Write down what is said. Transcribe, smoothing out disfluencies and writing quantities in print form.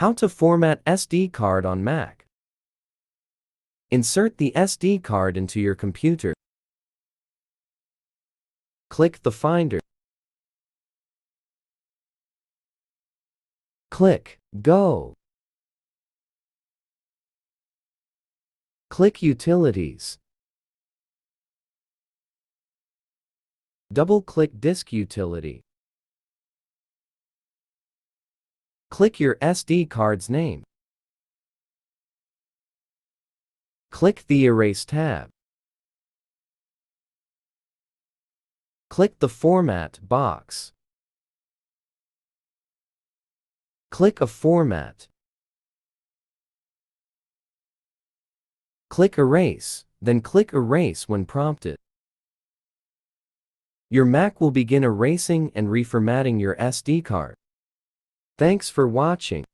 How to format SD card on Mac. Insert the SD card into your computer. Click the Finder. Click Go. Click Utilities. Double-click Disk Utility. Click your SD card's name. Click the Erase tab. Click the Format box. Click a format. Click Erase, then click Erase when prompted. Your Mac will begin erasing and reformatting your SD card. Thanks for watching.